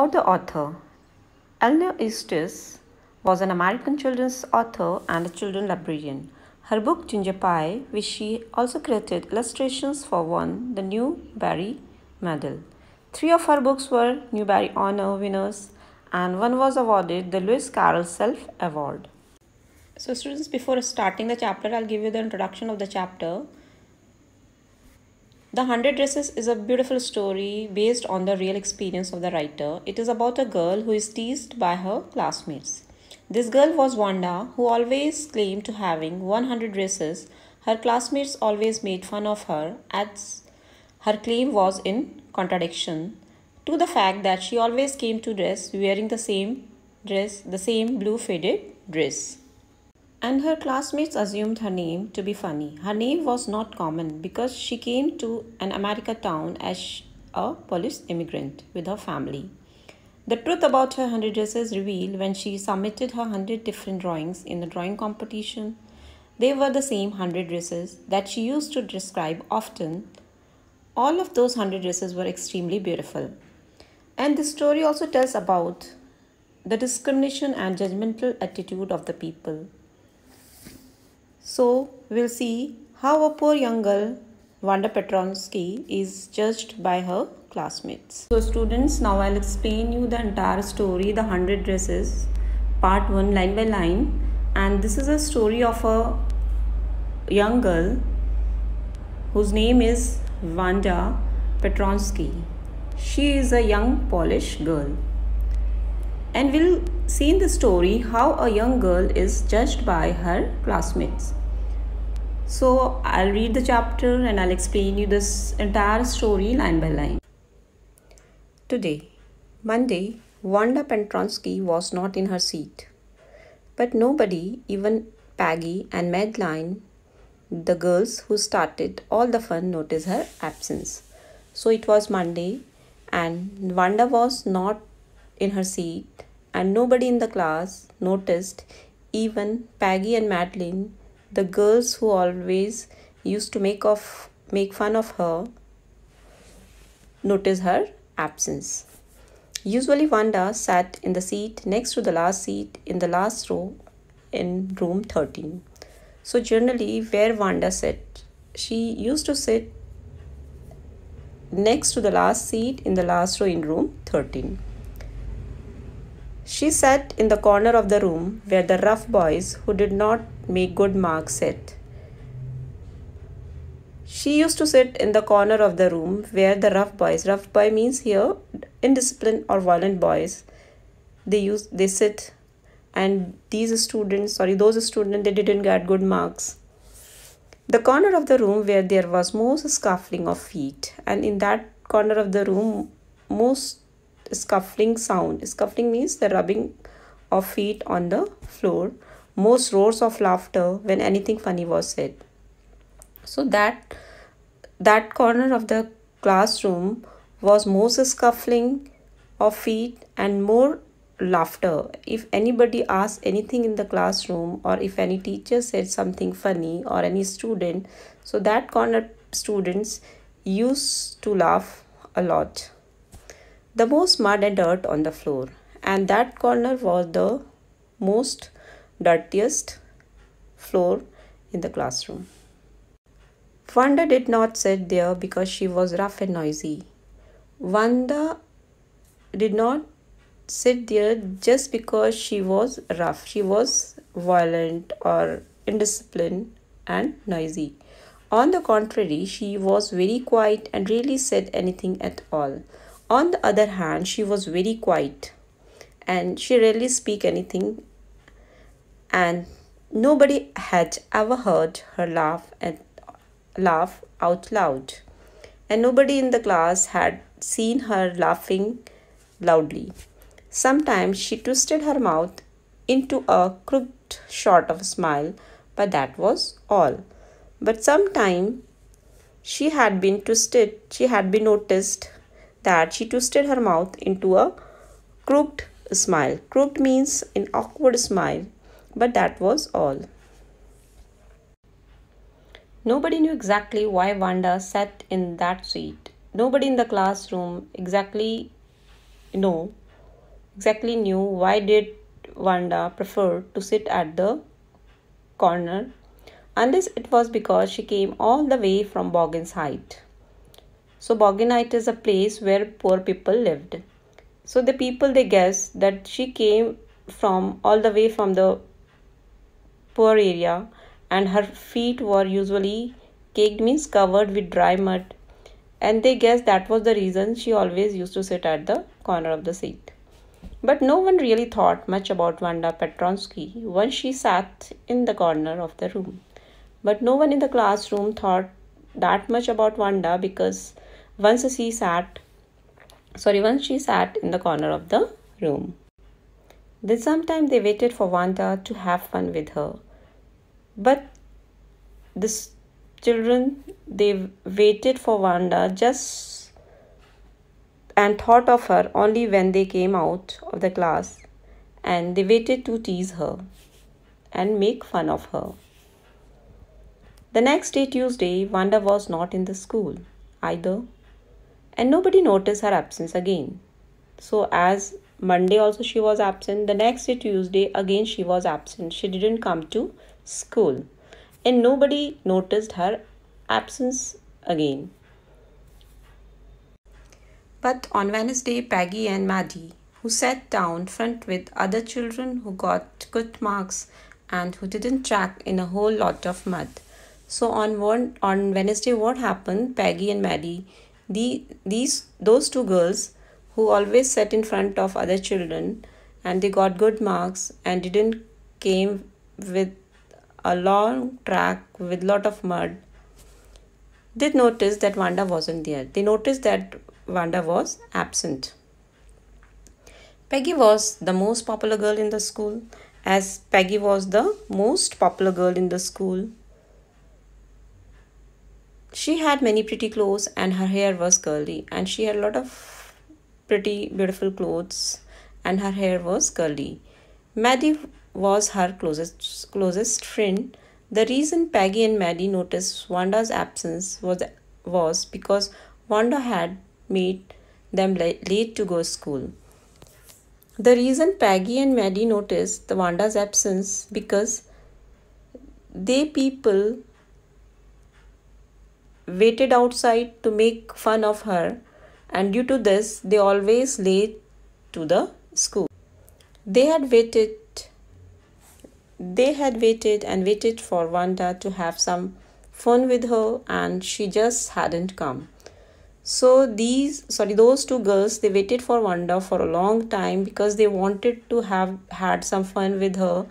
About the author, Eleanor Eustace was an American children's author and a children's librarian. Her book Ginger Pie, which she also created illustrations for, won the Newbery Medal. Three of her books were Newbery Honor winners, and one was awarded the Lewis Carroll Self Award. So students, before starting the chapter, I'll give you the introduction of the chapter. The 100 Dresses is a beautiful story based on the real experience of the writer. It is about a girl who is teased by her classmates. This girl was Wanda, who always claimed to having 100 dresses. Her classmates always made fun of her, as her claim was in contradiction to the fact that she always came to dress wearing the same dress, the same blue faded dress. And her classmates assumed her name to be funny. Her name was not common because she came to an America town as a Polish immigrant with her family. The truth about her 100 dresses revealed when she submitted her 100 different drawings in the drawing competition. They were the same 100 dresses that she used to describe often. All of those 100 dresses were extremely beautiful. And this story also tells about the discrimination and judgmental attitude of the people. So, we'll see how a poor young girl, Wanda Petronsky, is judged by her classmates. So, students, now I'll explain you the entire story, The 100 Dresses, part 1, line by line. And this is a story of a young girl whose name is Wanda Petronsky. She is a young Polish girl. And we'll see in the story how a young girl is judged by her classmates. So I'll read the chapter and I'll explain you this entire story line by line. Today, Monday, Wanda Petronsky was not in her seat. But nobody, even Peggy and Madeline, the girls who started all the fun, noticed her absence. So it was Monday and Wanda was not in her seat and nobody in the class noticed, even Peggy and Madeline, the girls who always used to make fun of her, noticed her absence. Usually Wanda sat in the seat next to the last seat in the last row in room 13. So generally where Wanda sat, she used to sit next to the last seat in the last row in room 13. She sat in the corner of the room where the rough boys who did not make good marks sat. She used to sit in the corner of the room where the rough boy means here indisciplined or violent boys, they sit, and those students, they didn't get good marks. The corner of the room where there was most scuffling of feet, and in that corner of the room most scuffling sound. Scuffling means the rubbing of feet on the floor. Most roars of laughter when anything funny was said. So that corner of the classroom was most scuffling of feet and more laughter. If anybody asked anything in the classroom, or if any teacher said something funny, or any student, so that corner students used to laugh a lot. The most mud and dirt on the floor, and that corner was the most dirtiest floor in the classroom. Wanda did not sit there because she was rough and noisy. Wanda did not sit there just because she was rough. She was violent or indisciplined and noisy. On the contrary, she was very quiet and rarely said anything at all. On the other hand, she was very quiet and she rarely speak anything, and nobody had ever heard her laugh out loud, and nobody in the class had seen her laughing loudly. Sometimes she twisted her mouth into a crooked sort of smile, but that was all. But sometime she had been noticed that she twisted her mouth into a crooked smile. Crooked means an awkward smile, but that was all. Nobody knew exactly why Wanda sat in that seat. Nobody in the classroom exactly know exactly knew why did Wanda prefer to sit at the corner, unless it was because she came all the way from Boggin's Height. So Bogginite is a place where poor people lived. So the people they guessed that she came from all the way from the poor area, and her feet were usually caked, means covered with dry mud, and they guessed that was the reason she always used to sit at the corner of the seat. But no one really thought much about Wanda Petronsky once she sat in the corner of the room. But no one in the classroom thought that much about Wanda because once she sat once she sat in the corner of the room. Then sometime they waited for Wanda to have fun with her. But this children they waited for Wanda just and thought of her only when they came out of the class, and they waited to tease her and make fun of her. The next day, Tuesday, Wanda was not in the school either, and nobody noticed her absence again. So, as Monday also she was absent, the next day, Tuesday, again she was absent. She didn't come to school, and nobody noticed her absence again. But on Wednesday, Peggy and Maddie, who sat down front with other children who got good marks and who didn't track in a whole lot of mud. So on Wednesday, what happened? Peggy and Maddie, those two girls who always sat in front of other children and they got good marks and didn't came with a long track with lot of mud, did notice that Wanda wasn't there. They noticed that Wanda was absent. Peggy was the most popular girl in the school. As Peggy was the most popular girl in the school, she had many pretty clothes and her hair was curly, and she had a lot of pretty beautiful clothes and her hair was curly. Maddie was her closest friend. The reason Peggy and Maddie noticed Wanda's absence was because Wanda had made them late to go to school. The reason Peggy and Maddie noticed the Wanda's absence because they people waited outside to make fun of her, and due to this they always late to the school. They had waited and waited for Wanda to have some fun with her, and she just hadn't come. So those two girls, they waited for Wanda for a long time because they wanted to have had some fun with her,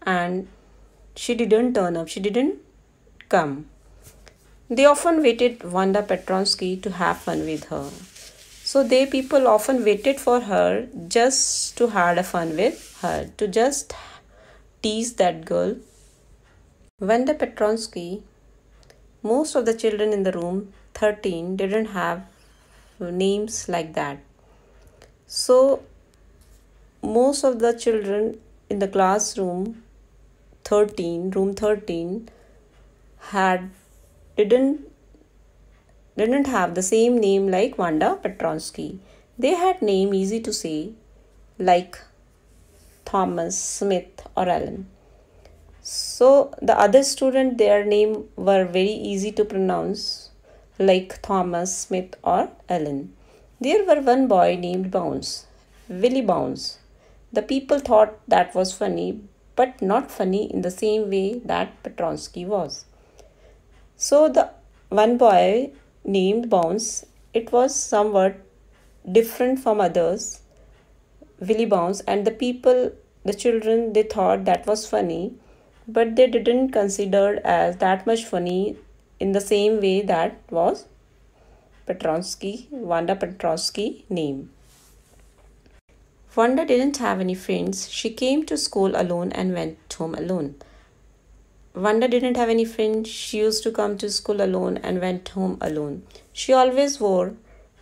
and she didn't turn up. She didn't come. They often waited Wanda Petronsky to have fun with her. So they people often waited for her just to have a fun with her, to just tease that girl. Wanda Petronsky, most of the children in the room, 13, didn't have names like that. So most of the children in the classroom 13, room 13, had didn't have the same name like Wanda Petronsky. They had name easy to say like Thomas, Smith or Allen. So the other student, their name were very easy to pronounce like Thomas, Smith or Allen. There were one boy named Bounce, Willie Bounce. The people thought that was funny, but not funny in the same way that Petronsky was. So the one boy named Bounce, it was somewhat different from others, Willie Bounce, and the children, they thought that was funny, but they didn't consider as that much funny in the same way that was Wanda Petronsky name. Wanda didn't have any friends. She came to school alone and went home alone. Wanda didn't have any friends. She used to come to school alone and went home alone. She always wore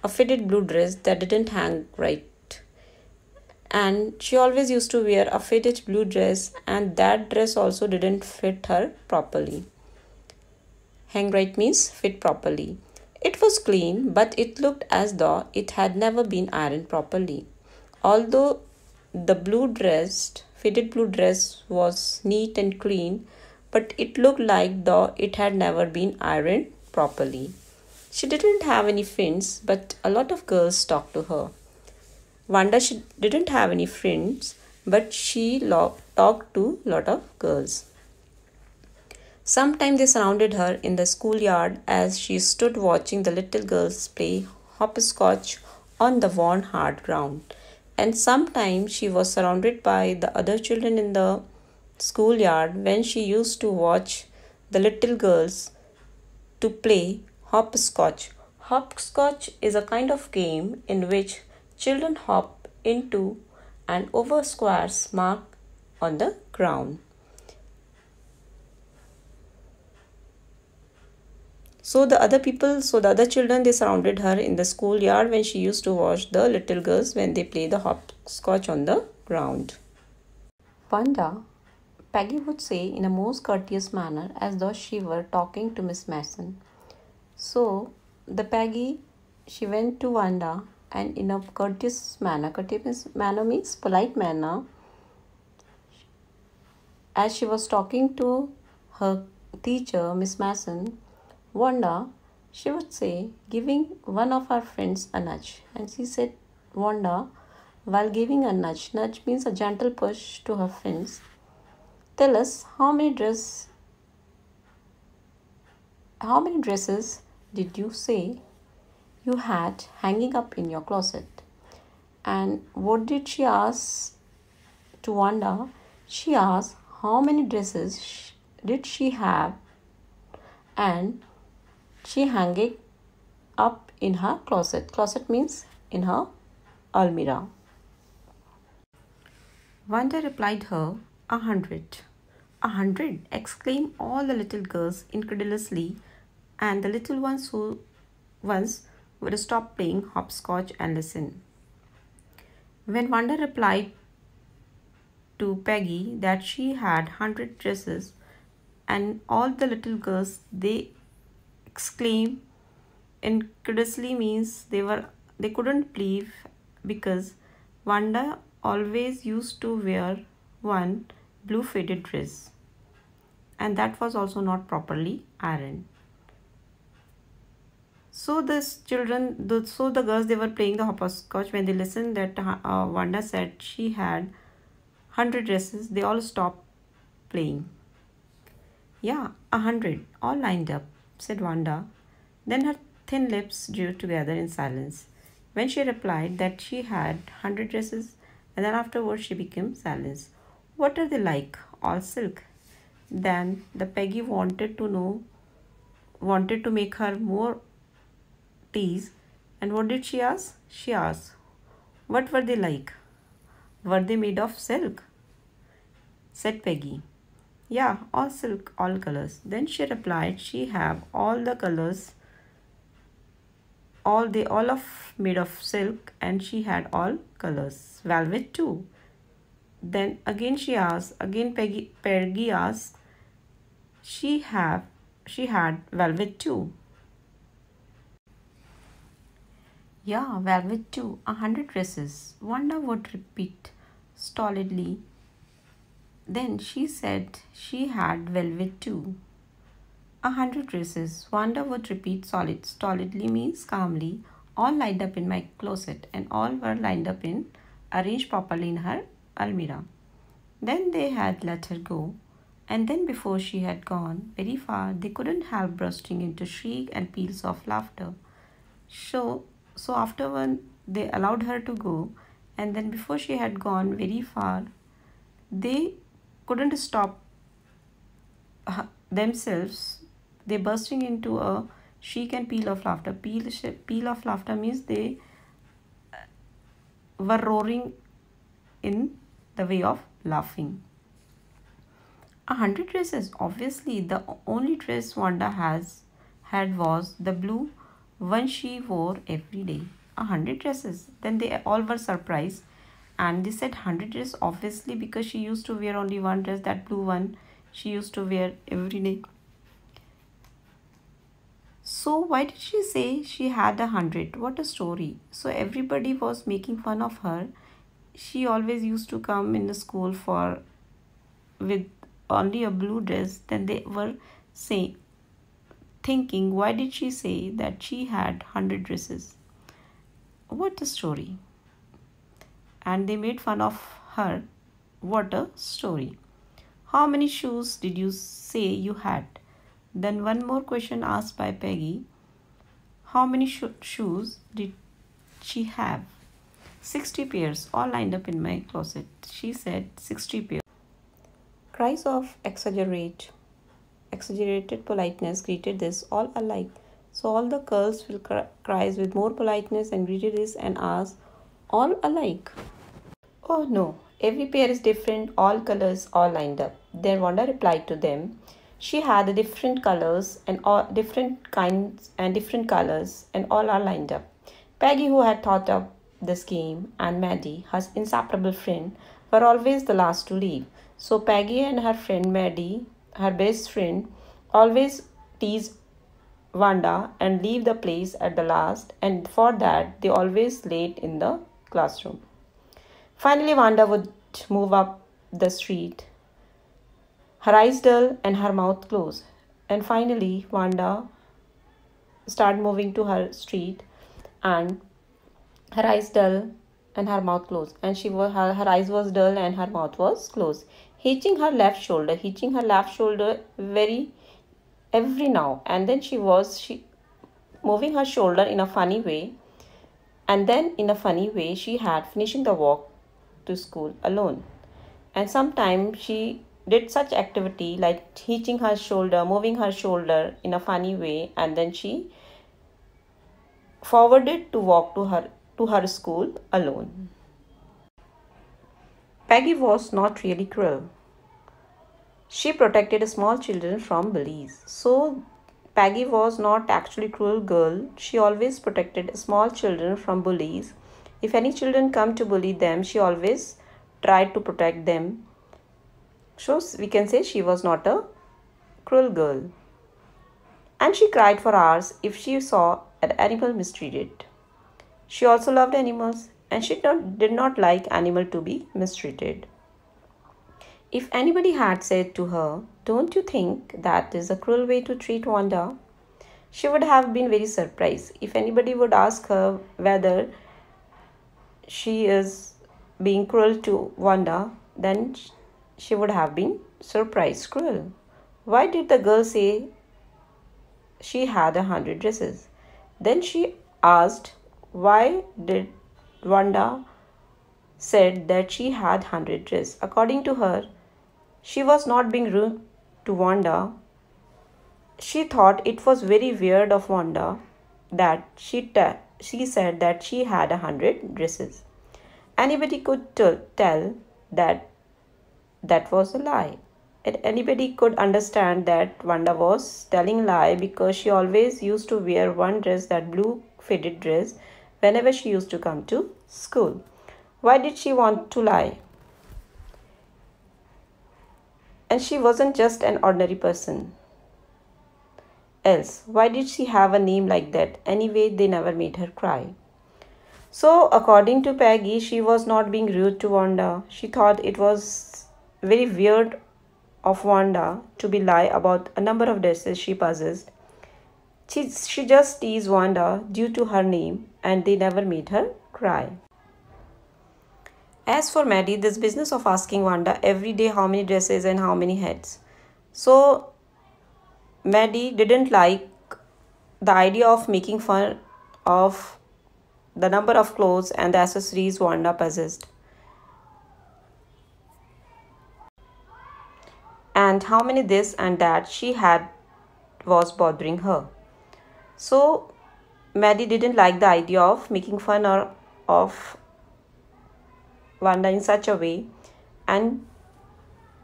a fitted blue dress that didn't hang right. And she always used to wear a fitted blue dress, and that dress also didn't fit her properly. Hang right means fit properly. It was clean, but it looked as though it had never been ironed properly. Although the faded blue dress was neat and clean, but it looked like though it had never been ironed properly. She didn't have any friends, but a lot of girls talked to her. Wanda she didn't have any friends, but she talked to a lot of girls. Sometimes they surrounded her in the schoolyard as she stood watching the little girls play hopscotch on the worn hard ground. And sometimes she was surrounded by the other children in the schoolyard when she used to watch the little girls to play hopscotch. Hopscotch is a kind of game in which children hop into and over squares marked on the ground. So the other children, they surrounded her in the schoolyard when she used to watch the little girls when they play the hopscotch on the ground. Wanda, Peggy would say in a most courteous manner as though she were talking to Miss Mason. So the Peggy, she went to Wanda and in a courteous manner means polite manner, as she was talking to her teacher, Miss Mason, Wanda, she would say, giving one of her friends a nudge. And she said, Wanda, while giving a nudge means a gentle push to her friends, tell us how many dresses did you say you had hanging up in your closet? And what did she ask to Wanda? She asked how many dresses did she have and she hung it up in her closet. Closet means in her almirah. Wanda replied her, 100. 100, exclaimed all the little girls incredulously, and the little ones who once would stop playing hopscotch and listen. When Wanda replied to Peggy that she had 100 dresses, and all the little girls, they exclaimed incredulously means they couldn't believe, because Wanda always used to wear one blue faded dress, and that was also not properly ironed. So the girls, they were playing the hopscotch. When they listened that Wanda said she had 100 dresses, they all stopped playing. Yeah, 100, all lined up, said Wanda. Then her thin lips drew together in silence when she replied that she had 100 dresses, and then afterwards she became silent. What are they like? All silk? Then the Peggy wanted to make her more tease. And what did she ask? She asked, what were they like? Were they made of silk? Said Peggy. Yeah, all silk, all colors. Then she replied, she have all the colors, all of made of silk, and she had all colors. Velvet too. Then again Peggy asked, she had velvet too. Yeah, velvet too. 100 dresses. Wanda would repeat stolidly. Then she said she had velvet too. 100 dresses. Wanda would repeat stolidly means calmly, all lined up in my closet, and all were lined up in arranged properly in her almirah. Then they had let her go, and then before she had gone very far, they couldn't help bursting into shriek and peals of laughter. So after one, they allowed her to go, and then before she had gone very far, they couldn't stop themselves. They bursting into a shriek and peal of laughter. Peal of laughter means they were roaring in the way of laughing. 100 dresses. Obviously, the only dress Wanda had was the blue one she wore every day. 100 dresses. Then they all were surprised, and they said 100 dresses, obviously, because she used to wear only one dress, that blue one she used to wear every day. So why did she say she had 100? What a story. So everybody was making fun of her. she always used to come in the school for with only a blue dress. Then they were saying, thinking, why did she say that she had 100 dresses? What a story! And they made fun of her. What a story! How many shoes did you say you had? Then one more question asked by Peggy. How many shoes did she have? 60 pairs, all lined up in my closet. She said 60 pairs. Cries of exaggerated politeness greeted this, all alike. So all the girls will cries with more politeness and greeted this and asked, all alike. Oh no, every pair is different, all colors, all lined up. Then Wanda replied to them, she had different colors and all different kinds and different colors and all are lined up. Peggy, who had thought up this game, and Maddie, her inseparable friend, were always the last to leave. So Peggy and her friend Maddie, her best friend, always tease Wanda and leave the place at the last, and for that they always late in the classroom. Finally, Wanda would move up the street, her eyes dull and her mouth closed. And finally, Wanda started moving to her street, and her eyes dull and her mouth closed. And her eyes was dull and her mouth was closed. Hitching her left shoulder very every now and then she moving her shoulder in a funny way, and then in a funny way she had finishing the walk to school alone. And sometimes she did such activity like hitching her shoulder, moving her shoulder in a funny way, and then she forwarded to walk to her school alone. Peggy was not really cruel. She protected small children from bullies. So Peggy was not actually cruel girl. She always protected small children from bullies. If any children come to bully them, she always tried to protect them. So we can say she was not a cruel girl. And she cried for hours if she saw an animal mistreated. She also loved animals, and she did not like animal to be mistreated. If anybody had said to her, don't you think that is a cruel way to treat Wanda? She would have been very surprised. If anybody would ask her whether she is being cruel to Wanda, then she would have been surprised. Cruel. Why did the girl say she had 100 dresses? Then she asked, why did Wanda said that she had 100 dresses? According to her, she was not being rude to Wanda. She thought it was very weird of Wanda that she said that she had 100 dresses. Anybody could tell that that was a lie. And anybody could understand that Wanda was telling lie because she always used to wear one dress, that blue faded dress, whenever she used to come to school. Why did she want to lie? And she wasn't just an ordinary person. Else, why did she have a name like that? Anyway, they never made her cry. So, according to Peggy, she was not being rude to Wanda. She thought it was very weird of Wanda to be lie about a number of dresses she possessed. She just teased Wanda due to her name, and they never made her cry. As for Maddie, this business of asking Wanda every day how many dresses and how many heads. So Maddie didn't like the idea of making fun of the number of clothes and the accessories Wanda possessed, and how many this and that she had was bothering her. So Maddie didn't like the idea of making fun of Wanda in such a way, and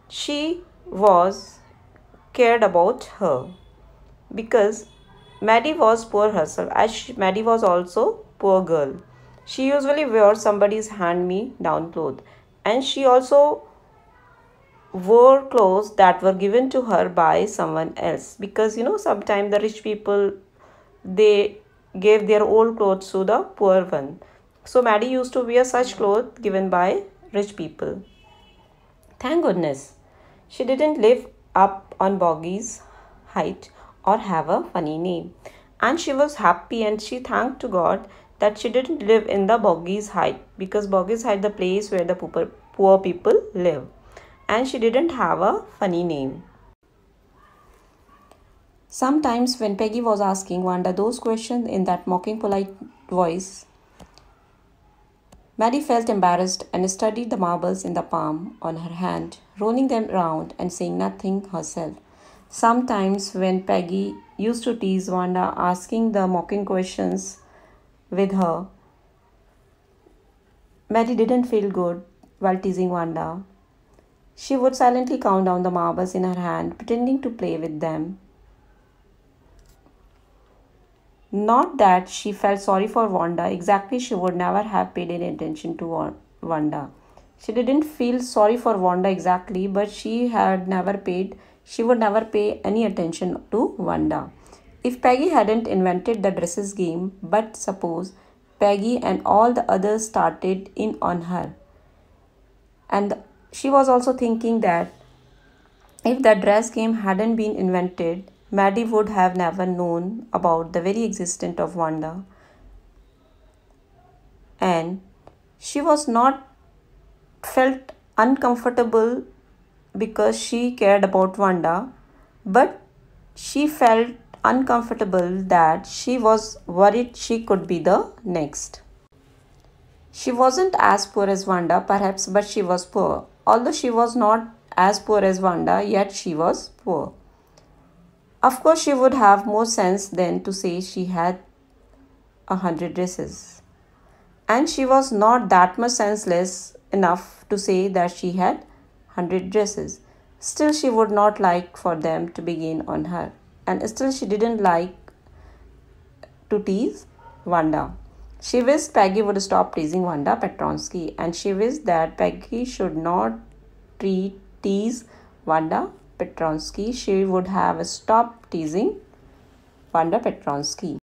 she was cared about her because Maddie was poor herself, as Maddie was also poor girl. She usually wore somebody's hand-me-down clothes, and she also wore clothes that were given to her by someone else, because sometimes the rich people, they gave their old clothes to the poor one. So Maddie used to wear such clothes given by rich people. Thank goodness she didn't live up on Boggy's height or have a funny name. And she was happy and she thanked to God that she didn't live in the Boggy's height, because Boggy's height the place where the poor people live. And she didn't have a funny name. Sometimes when Peggy was asking Wanda those questions in that mocking polite voice, Maddie felt embarrassed and studied the marbles in the palm on her hand, rolling them round and saying nothing herself. Sometimes when Peggy used to tease Wanda asking the mocking questions with her, Maddie didn't feel good while teasing Wanda. She would silently count down the marbles in her hand, pretending to play with them. Not that she felt sorry for Wanda, exactly, she would never have paid any attention to Wanda. She didn't feel sorry for Wanda exactly, but she would never pay any attention to Wanda. If Peggy hadn't invented the dresses game, but suppose Peggy and all the others started in on her. And she was also thinking that if the dress game hadn't been invented, Maddie would have never known about the very existence of Wanda. And she was not felt uncomfortable because she cared about Wanda, but she felt uncomfortable that she was worried she could be the next. She wasn't as poor as Wanda, perhaps, but she was poor. Although she was not as poor as Wanda, yet she was poor. Of course, she would have more sense than to say she had 100 dresses. And she was not that much senseless enough to say that she had 100 dresses. Still, she would not like for them to begin on her. And still, she didn't like to tease Wanda. She wished Peggy would stop teasing Wanda Petronsky, and she wished that Peggy should not tease Wanda Petronsky. She would have stopped teasing Wanda Petronsky.